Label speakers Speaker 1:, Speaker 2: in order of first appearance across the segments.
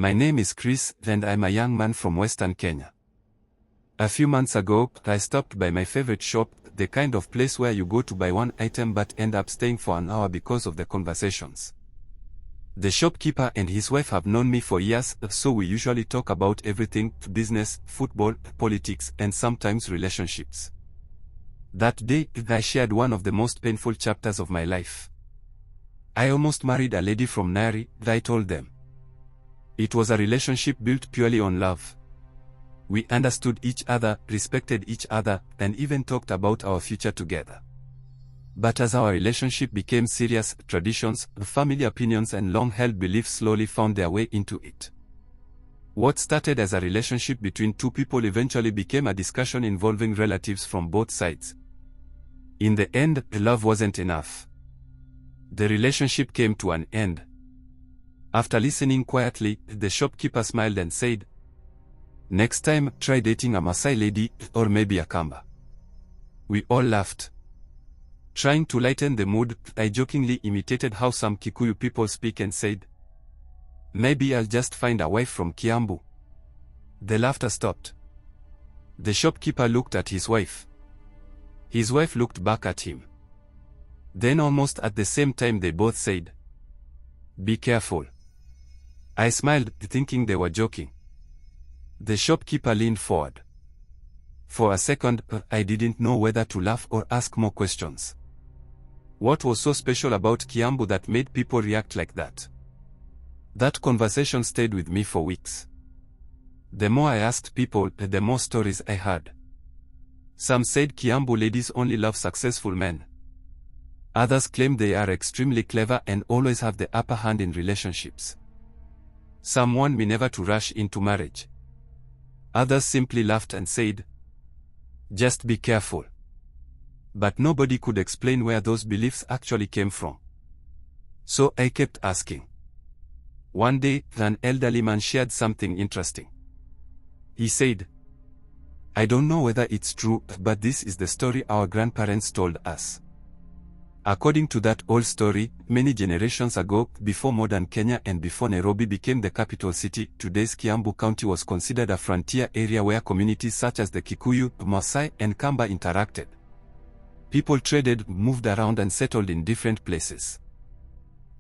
Speaker 1: My name is Chris, and I'm a young man from Western Kenya. A few months ago, I stopped by my favorite shop, the kind of place where you go to buy one item but end up staying for an hour because of the conversations. The shopkeeper and his wife have known me for years, so we usually talk about everything: business, football, politics, and sometimes relationships. That day, I shared one of the most painful chapters of my life. I almost married a lady from Nari, I told them. It was a relationship built purely on love. We understood each other, respected each other, and even talked about our future together. But as our relationship became serious, traditions, family opinions, and long-held beliefs slowly found their way into it. What started as a relationship between two people eventually became a discussion involving relatives from both sides. In the end, love wasn't enough. The relationship came to an end. After listening quietly, the shopkeeper smiled and said, "Next time, try dating a Maasai lady, or maybe a Kamba." We all laughed. Trying to lighten the mood, I jokingly imitated how some Kikuyu people speak and said, "Maybe I'll just find a wife from Kiambu." The laughter stopped. The shopkeeper looked at his wife. His wife looked back at him. Then almost at the same time they both said, "Be careful." I smiled, thinking they were joking. The shopkeeper leaned forward. For a second, I didn't know whether to laugh or ask more questions. What was so special about Kiambu that made people react like that? That conversation stayed with me for weeks. The more I asked people, the more stories I heard. Some said Kiambu ladies only love successful men. Others claimed they are extremely clever and always have the upper hand in relationships. Some warned me never to rush into marriage. Others simply laughed and said, "Just be careful." But nobody could explain where those beliefs actually came from. So I kept asking. One day, an elderly man shared something interesting. He said, "I don't know whether it's true, but this is the story our grandparents told us." According to that old story, many generations ago, before modern Kenya and before Nairobi became the capital city, today's Kiambu County was considered a frontier area where communities such as the Kikuyu, Maasai, and Kamba interacted. People traded, moved around, and settled in different places.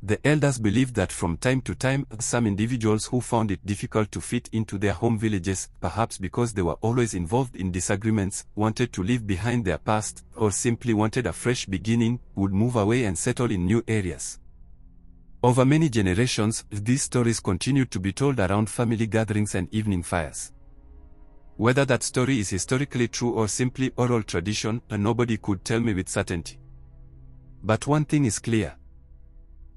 Speaker 1: The elders believed that from time to time, some individuals who found it difficult to fit into their home villages, perhaps because they were always involved in disagreements, wanted to leave behind their past, or simply wanted a fresh beginning, would move away and settle in new areas. Over many generations, these stories continued to be told around family gatherings and evening fires. Whether that story is historically true or simply oral tradition, nobody could tell me with certainty. But one thing is clear.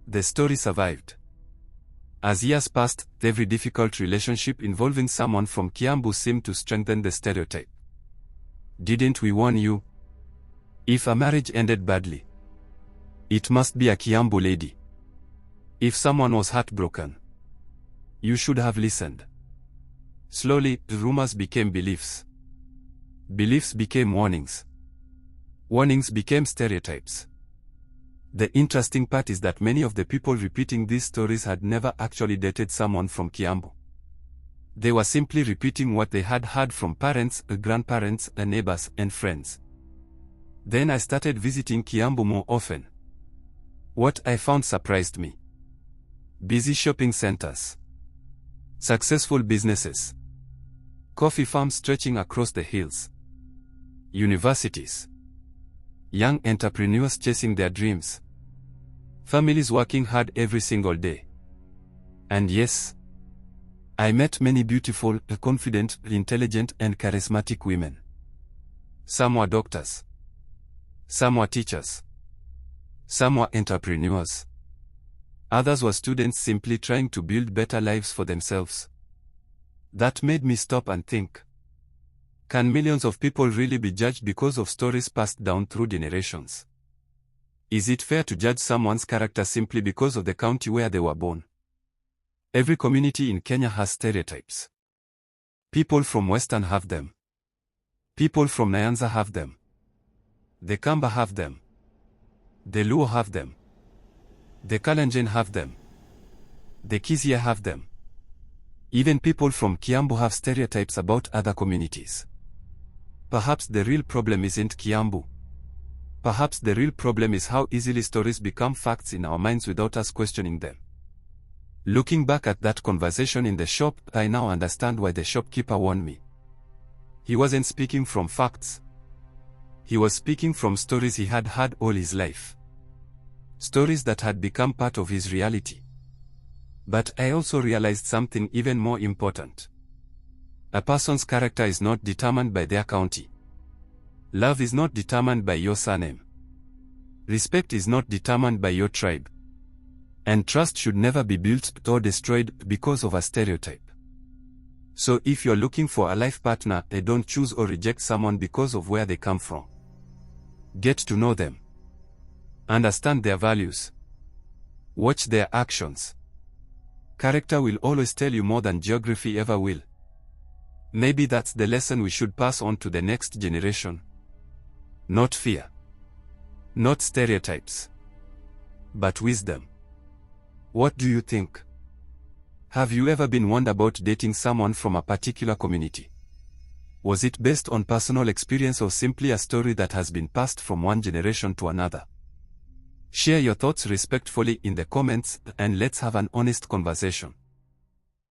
Speaker 1: The story survived. As years passed, every difficult relationship involving someone from Kiambu seemed to strengthen the stereotype. Didn't we warn you? If a marriage ended badly, it must be a Kiambu lady. If someone was heartbroken, you should have listened. Slowly, rumors became beliefs. Beliefs became warnings. Warnings became stereotypes. The interesting part is that many of the people repeating these stories had never actually dated someone from Kiambu. They were simply repeating what they had heard from parents, grandparents, neighbors, and friends. Then I started visiting Kiambu more often. What I found surprised me. Busy shopping centers. Successful businesses. Coffee farms stretching across the hills. Universities. Young entrepreneurs chasing their dreams. Families working hard every single day. And yes, I met many beautiful, confident, intelligent, and charismatic women. Some were doctors. Some were teachers. Some were entrepreneurs. Others were students simply trying to build better lives for themselves. That made me stop and think. Can millions of people really be judged because of stories passed down through generations? Is it fair to judge someone's character simply because of the county where they were born? Every community in Kenya has stereotypes. People from Western have them. People from Nyanza have them. The Kamba have them. The Luo have them. The Kalenjin have them. The Kizia have them. Even people from Kiambu have stereotypes about other communities. Perhaps the real problem isn't Kiambu. Perhaps the real problem is how easily stories become facts in our minds without us questioning them. Looking back at that conversation in the shop, I now understand why the shopkeeper warned me. He wasn't speaking from facts. He was speaking from stories he had heard all his life. Stories that had become part of his reality. But I also realized something even more important. A person's character is not determined by their county. Love is not determined by your surname. Respect is not determined by your tribe. And trust should never be built or destroyed because of a stereotype. So if you're looking for a life partner, don't choose or reject someone because of where they come from. Get to know them. Understand their values. Watch their actions. Character will always tell you more than geography ever will. Maybe that's the lesson we should pass on to the next generation. Not fear. Not stereotypes. But wisdom. What do you think? Have you ever been warned about dating someone from a particular community? Was it based on personal experience or simply a story that has been passed from one generation to another? Share your thoughts respectfully in the comments and let's have an honest conversation.